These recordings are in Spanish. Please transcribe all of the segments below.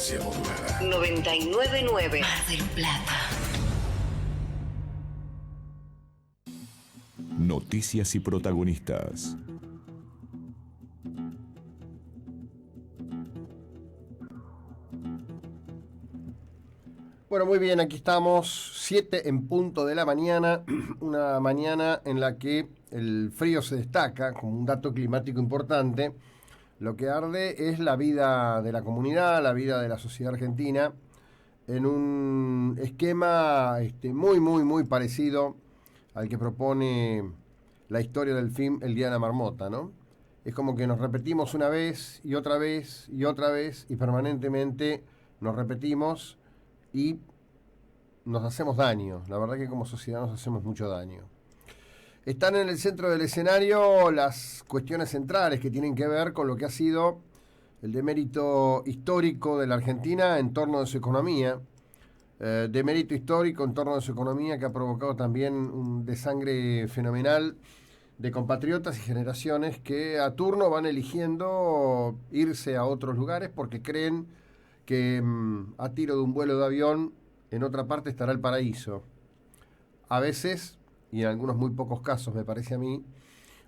Resistencia modulada. 99.9 Mar del Plata. Noticias y protagonistas. Bueno, muy bien, aquí estamos, 7 en punto de la mañana, una mañana en la que el frío se destaca como un dato climático importante. Lo que arde es la vida de la comunidad, la vida de la sociedad argentina, en un esquema muy parecido al que propone la historia del film El Día de la Marmota, ¿no? Es como que nos repetimos una vez y otra vez y otra vez y permanentemente nos repetimos y nos hacemos daño. La verdad que como sociedad nos hacemos mucho daño. Están en el centro del escenario las cuestiones centrales que tienen que ver con lo que ha sido el demérito histórico de la Argentina en torno de su economía. Demérito histórico en torno de su economía que ha provocado también un desangre fenomenal de compatriotas y generaciones que a turno van eligiendo irse a otros lugares porque creen que a tiro de un vuelo de avión en otra parte estará el paraíso. A veces, y en algunos muy pocos casos me parece a mí,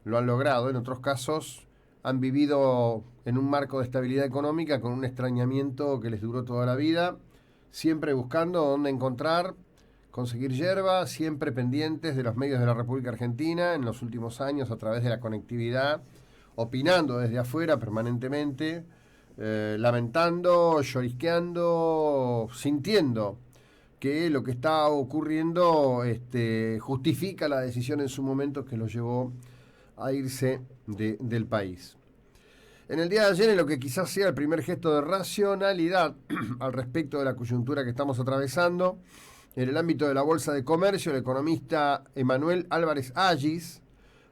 lo han logrado. En otros casos han vivido en un marco de estabilidad económica con un extrañamiento que les duró toda la vida, siempre buscando dónde encontrar, conseguir yerba, siempre pendientes de los medios de la República Argentina en los últimos años a través de la conectividad, opinando desde afuera permanentemente, lamentando, llorisqueando, sintiendo que lo que está ocurriendo justifica la decisión en su momento que lo llevó a irse del país. En el día de ayer, en lo que quizás sea el primer gesto de racionalidad al respecto de la coyuntura que estamos atravesando, en el ámbito de la Bolsa de Comercio, el economista Emanuel Álvarez Agis,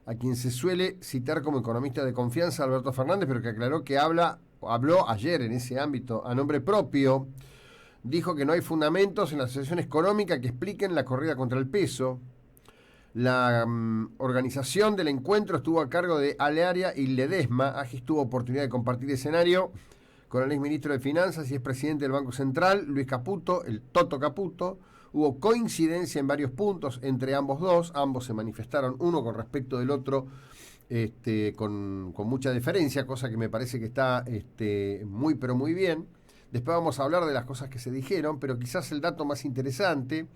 a quien se suele citar como economista de confianza Alberto Fernández, pero que aclaró que habló ayer en ese ámbito a nombre propio, dijo que no hay fundamentos en la situación económica que expliquen la corrida contra el peso. La organización del encuentro estuvo a cargo de Alearia y Ledesma. Agis tuvo oportunidad de compartir escenario con el exministro de Finanzas y expresidente del Banco Central, Luis Caputo, el Toto Caputo. Hubo coincidencia en varios puntos entre ambos dos. Ambos se manifestaron uno con respecto del otro con mucha diferencia, cosa que me parece que está muy pero muy bien. Después vamos a hablar de las cosas que se dijeron, pero quizás el dato más interesante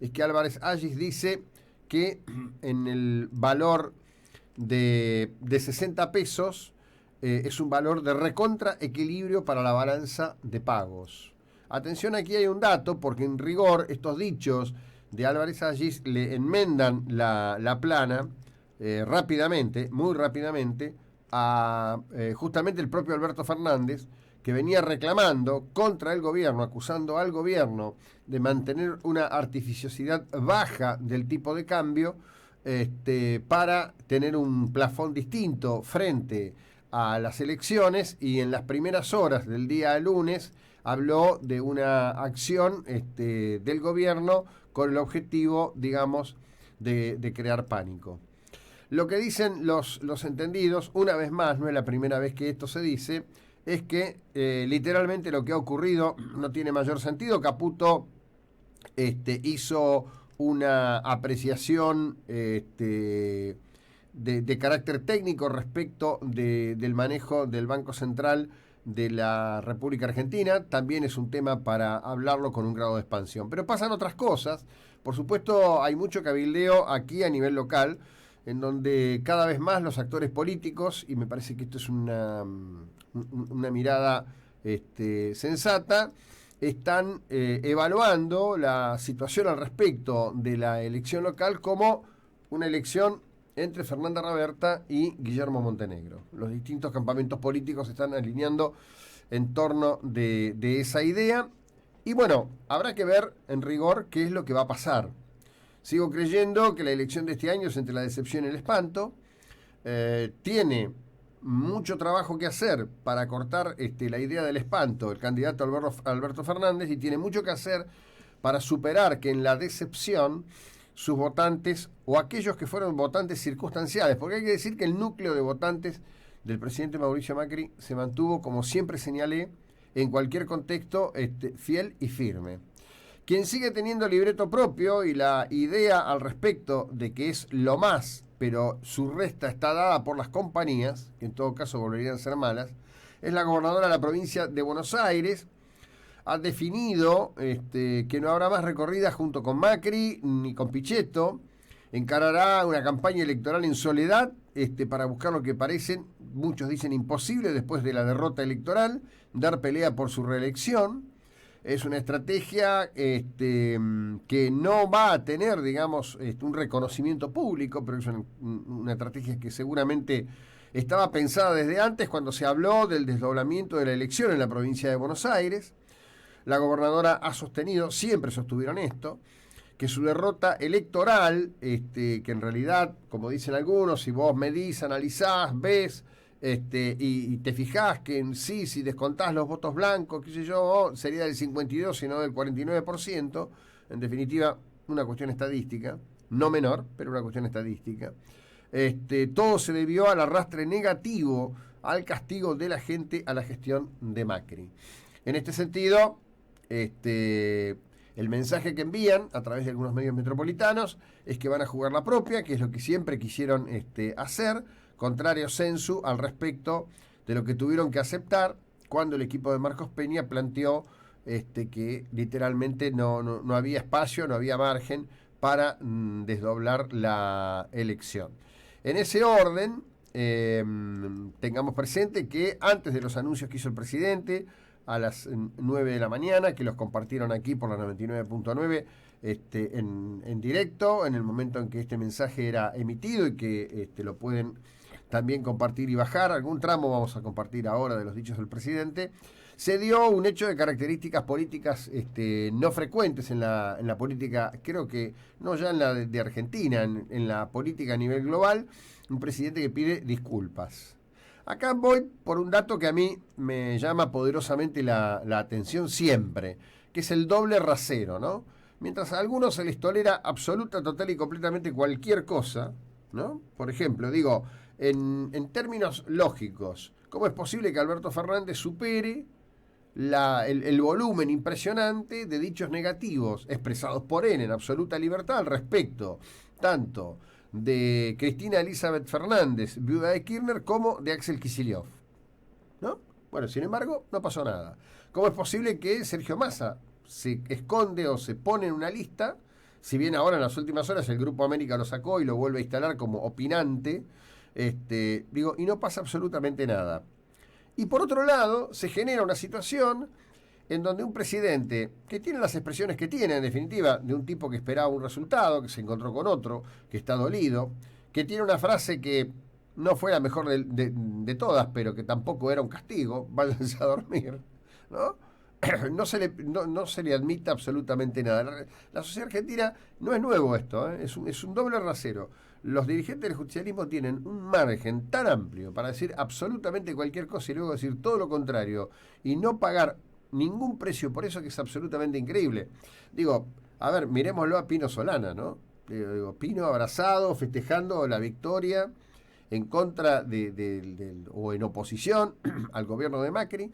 es que Álvarez Agis dice que en el valor de 60 pesos es un valor de recontra equilibrio para la balanza de pagos. Atención, aquí hay un dato, porque en rigor estos dichos de Álvarez Agis le enmendan la plana rápidamente, muy rápidamente, a justamente el propio Alberto Fernández, que venía reclamando contra el gobierno, acusando al gobierno de mantener una artificiosidad baja del tipo de cambio para tener un plafón distinto frente a las elecciones, y en las primeras horas del día lunes habló de una acción del gobierno con el objetivo, digamos, de crear pánico. Lo que dicen los entendidos, una vez más, no es la primera vez que esto se dice, es que literalmente lo que ha ocurrido no tiene mayor sentido. Caputo hizo una apreciación de carácter técnico respecto del manejo del Banco Central de la República Argentina. También es un tema para hablarlo con un grado de expansión. Pero pasan otras cosas. Por supuesto, hay mucho cabildeo aquí a nivel local, en donde cada vez más los actores políticos, y me parece que esto es una mirada sensata, están evaluando la situación al respecto de la elección local como una elección entre Fernanda Raberta y Guillermo Montenegro. Los distintos campamentos políticos se están alineando en torno de esa idea, y bueno, habrá que ver en rigor qué es lo que va a pasar. Sigo creyendo que la elección de este año es entre la decepción y el espanto. Tiene mucho trabajo que hacer para cortar la idea del espanto el candidato Alberto Fernández, y tiene mucho que hacer para superar que en la decepción sus votantes, o aquellos que fueron votantes circunstanciales, porque hay que decir que el núcleo de votantes del presidente Mauricio Macri se mantuvo, como siempre señalé, en cualquier contexto fiel y firme. Quien sigue teniendo libreto propio y la idea al respecto de que es lo más, pero su resta está dada por las compañías, que en todo caso volverían a ser malas, es la gobernadora de la provincia de Buenos Aires. Ha definido que no habrá más recorridas junto con Macri ni con Pichetto. Encarará una campaña electoral en soledad para buscar lo que parecen, muchos dicen imposible después de la derrota electoral, dar pelea por su reelección. Es una estrategia que no va a tener, digamos, un reconocimiento público, pero es una estrategia que seguramente estaba pensada desde antes cuando se habló del desdoblamiento de la elección en la provincia de Buenos Aires. La gobernadora ha sostenido, siempre sostuvieron esto, que su derrota electoral, que en realidad, como dicen algunos, si vos medís, analizás, ves, y te fijás que en sí, si descontás los votos blancos, qué sé yo, sería del 52, sino del 49%, en definitiva, una cuestión estadística, no menor, pero una cuestión estadística. Todo se debió al arrastre negativo, al castigo de la gente a la gestión de Macri. En este sentido, el mensaje que envían a través de algunos medios metropolitanos es que van a jugar la propia, que es lo que siempre quisieron hacer, contrario sensu al respecto de lo que tuvieron que aceptar cuando el equipo de Marcos Peña planteó que literalmente no había espacio, no había margen para desdoblar la elección. En ese orden, tengamos presente que antes de los anuncios que hizo el presidente, a las 9 de la mañana, que los compartieron aquí por la 99.9 en directo, en el momento en que este mensaje era emitido y que lo pueden también compartir y bajar. Algún tramo vamos a compartir ahora de los dichos del presidente. Se dio un hecho de características políticas no frecuentes en la política, creo que no ya en la de Argentina, en la política a nivel global, un presidente que pide disculpas. Acá voy por un dato que a mí me llama poderosamente la atención siempre, que es el doble rasero, ¿no? Mientras a algunos se les tolera absoluta, total y completamente cualquier cosa, ¿no? Por ejemplo, digo, en términos lógicos, ¿cómo es posible que Alberto Fernández supere el volumen impresionante de dichos negativos expresados por él en absoluta libertad al respecto, tanto de Cristina Elizabeth Fernández, viuda de Kirchner, como de Axel Kicillof, ¿no? Bueno, sin embargo, no pasó nada. ¿Cómo es posible que Sergio Massa se esconde o se pone en una lista, si bien ahora en las últimas horas el Grupo América lo sacó y lo vuelve a instalar como opinante, y no pasa absolutamente nada? Y por otro lado, se genera una situación en donde un presidente que tiene las expresiones que tiene, en definitiva, de un tipo que esperaba un resultado, que se encontró con otro, que está dolido, que tiene una frase que no fue la mejor de todas, pero que tampoco era un castigo, váyanse a dormir, ¿no? No se le admite absolutamente nada. La sociedad argentina no es nuevo esto, es un doble rasero. Los dirigentes del justicialismo tienen un margen tan amplio para decir absolutamente cualquier cosa y luego decir todo lo contrario y no pagar ningún precio por eso, que es absolutamente increíble. Digo, a ver, miremoslo a Pino Solana, ¿no? Digo, Pino abrazado, festejando la victoria en contra o en oposición al gobierno de Macri.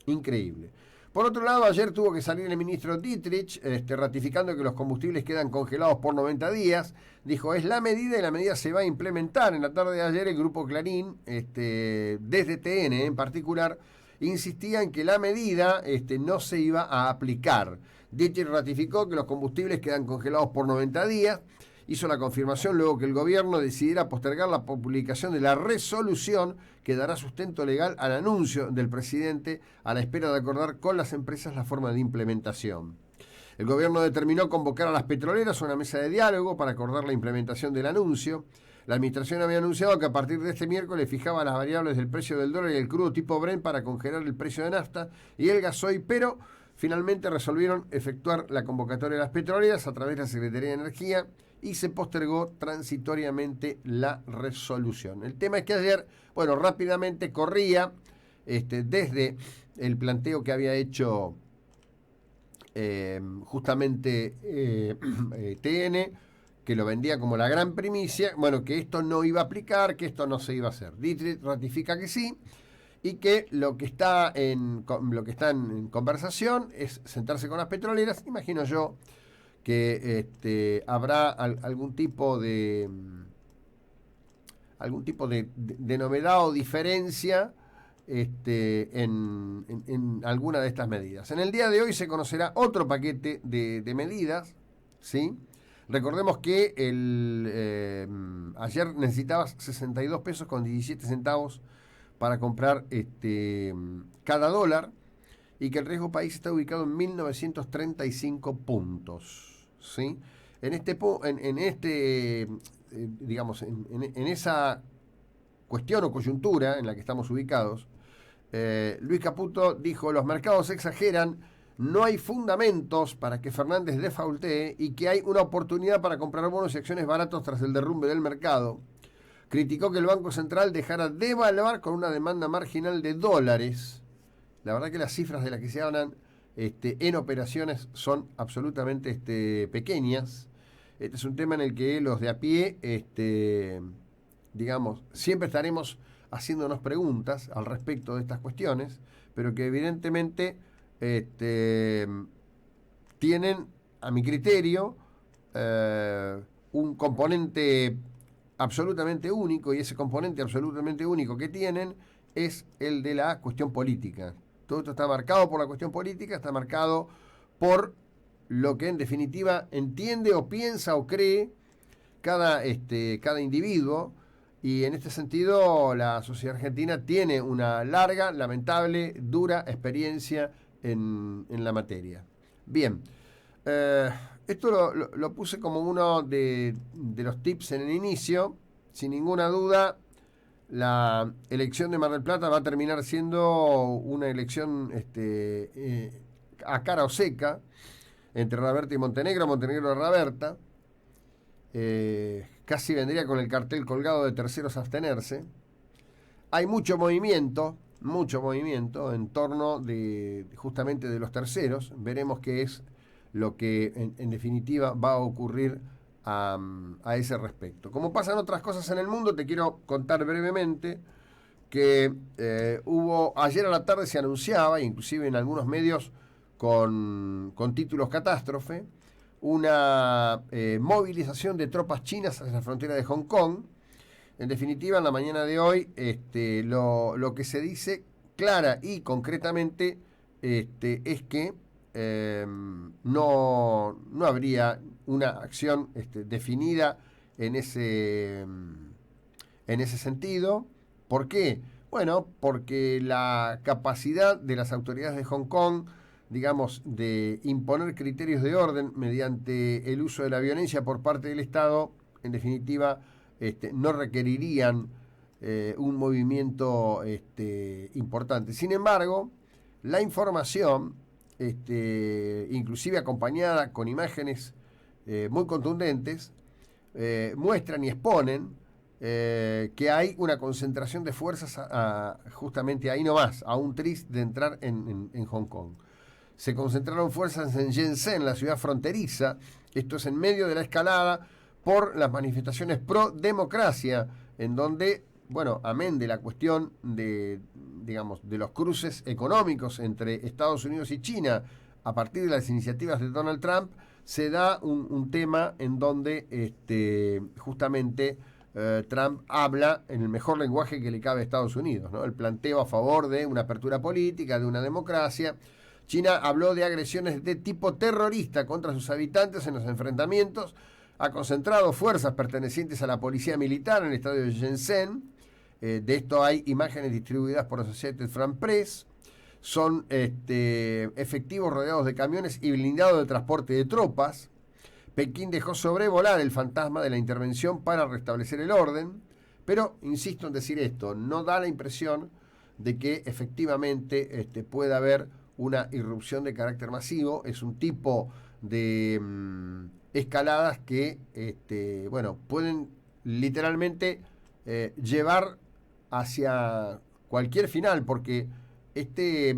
Increíble. Por otro lado, ayer tuvo que salir el ministro Dietrich ratificando que los combustibles quedan congelados por 90 días. Dijo, es la medida y la medida se va a implementar. En la tarde de ayer el grupo Clarín, desde TN en particular, insistía en que la medida no se iba a aplicar. Dietrich ratificó que los combustibles quedan congelados por 90 días. Hizo la confirmación luego que el gobierno decidiera postergar la publicación de la resolución que dará sustento legal al anuncio del presidente a la espera de acordar con las empresas la forma de implementación. El gobierno determinó convocar a las petroleras a una mesa de diálogo para acordar la implementación del anuncio. La administración había anunciado que a partir de este miércoles fijaba las variables del precio del dólar y el crudo tipo Brent para congelar el precio de nafta y el gasoil, pero finalmente resolvieron efectuar la convocatoria de las petroleras a través de la Secretaría de Energía y se postergó transitoriamente la resolución. El tema es que ayer, rápidamente corría desde el planteo que había hecho justamente TN, que lo vendía como la gran primicia, que esto no iba a aplicar, que esto no se iba a hacer. Dietrich ratifica que sí, y que lo que está en conversación es sentarse con las petroleras. Imagino yo que habrá algún tipo de novedad o diferencia en alguna de estas medidas. En el día de hoy se conocerá otro paquete de medidas, ¿sí? Recordemos que ayer necesitabas 62 pesos con 17 centavos para comprar cada dólar, y que el riesgo país está ubicado en 1935 puntos, ¿sí? Digamos, en esa cuestión o coyuntura en la que estamos ubicados, Luis Caputo dijo: los mercados exageran, no hay fundamentos para que Fernández defaultee y que hay una oportunidad para comprar bonos y acciones baratos tras el derrumbe del mercado. Criticó que el Banco Central dejara de devaluar con una demanda marginal de dólares. La verdad que las cifras de las que se hablan en operaciones son absolutamente pequeñas. Este es un tema en el que los de a pie, digamos, siempre estaremos haciéndonos preguntas al respecto de estas cuestiones, pero que evidentemente tienen, a mi criterio, un componente absolutamente único, y ese componente absolutamente único que tienen es el de la cuestión política. Todo esto está marcado por la cuestión política, está marcado por lo que en definitiva entiende o piensa o cree cada individuo, y en este sentido la sociedad argentina tiene una larga, lamentable, dura experiencia en la materia. Bien, esto lo puse como uno de los tips en el inicio. Sin ninguna duda, la elección de Mar del Plata va a terminar siendo una elección a cara o seca entre Raberta y Montenegro, Montenegro y Raberta. Casi vendría con el cartel colgado de terceros a abstenerse. Hay mucho movimiento en torno justamente de los terceros. Veremos qué es lo que en definitiva va a ocurrir a ese respecto. Como pasan otras cosas en el mundo, te quiero contar brevemente que ayer a la tarde se anunciaba, inclusive en algunos medios con títulos catástrofe, una movilización de tropas chinas hacia la frontera de Hong Kong. En definitiva, en la mañana de hoy, lo que se dice clara y concretamente es que no habría una acción definida en ese sentido. ¿Por qué? Bueno, porque la capacidad de las autoridades de Hong Kong, digamos, de imponer criterios de orden mediante el uso de la violencia por parte del Estado, en definitiva, no requerirían un movimiento importante. Sin embargo, la información, inclusive acompañada con imágenes muy contundentes, muestran y exponen que hay una concentración de fuerzas justamente ahí nomás, a un tris de entrar en Hong Kong. Se concentraron fuerzas en Shenzhen, la ciudad fronteriza. Esto es en medio de la escalada por las manifestaciones pro democracia, en donde, bueno, amén de la cuestión de los cruces económicos entre Estados Unidos y China a partir de las iniciativas de Donald Trump, se da un tema en donde justamente Trump habla en el mejor lenguaje que le cabe a Estados Unidos, ¿no? El planteo a favor de una apertura política, de una democracia. China habló de agresiones de tipo terrorista contra sus habitantes en los enfrentamientos, ha concentrado fuerzas pertenecientes a la policía militar en el estadio de Shenzhen. De esto hay imágenes distribuidas por Associated Press. Son efectivos rodeados de camiones y blindados de transporte de tropas. Pekín dejó sobrevolar el fantasma de la intervención para restablecer el orden, pero insisto en decir esto, no da la impresión de que efectivamente pueda haber una irrupción de carácter masivo. Es un tipo de escaladas que pueden literalmente llevar hacia cualquier final, porque este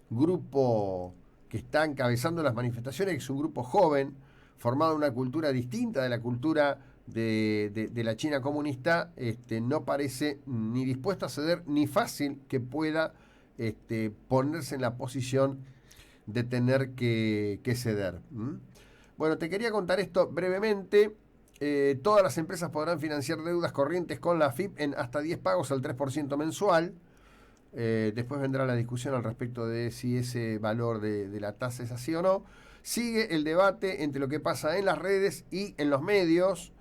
grupo que está encabezando las manifestaciones es un grupo joven, formado en una cultura distinta de la cultura de la China comunista no parece ni dispuesto a ceder ni fácil que pueda ponerse en la posición de tener que ceder. Bueno, te quería contar esto brevemente. Todas las empresas podrán financiar deudas corrientes con la AFIP en hasta 10 pagos al 3% mensual. Después vendrá la discusión al respecto de si ese valor de la tasa es así o no. Sigue el debate entre lo que pasa en las redes y en los medios,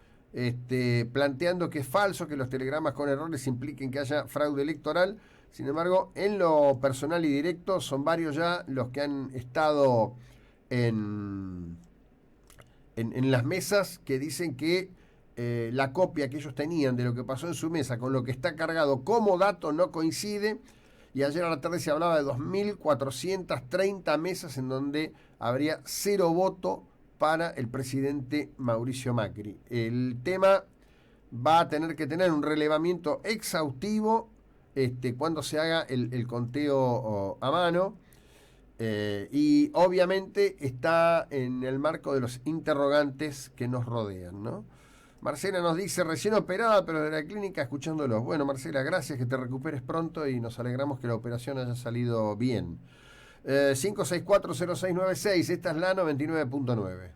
planteando que es falso que los telegramas con errores impliquen que haya fraude electoral. Sin embargo, en lo personal y directo son varios ya los que han estado en las mesas que dicen que la copia que ellos tenían de lo que pasó en su mesa con lo que está cargado como dato no coincide. Y ayer a la tarde se hablaba de 2.430 mesas en donde habría 0 voto para el presidente Mauricio Macri. El tema va a tener que tener un relevamiento exhaustivo cuando se haga el conteo a mano. Y obviamente está en el marco de los interrogantes que nos rodean, ¿no? Marcela nos dice, recién operada, pero de la clínica escuchándolos. Bueno, Marcela, gracias, que te recuperes pronto y nos alegramos que la operación haya salido bien. 5640696, esta es la 99.9.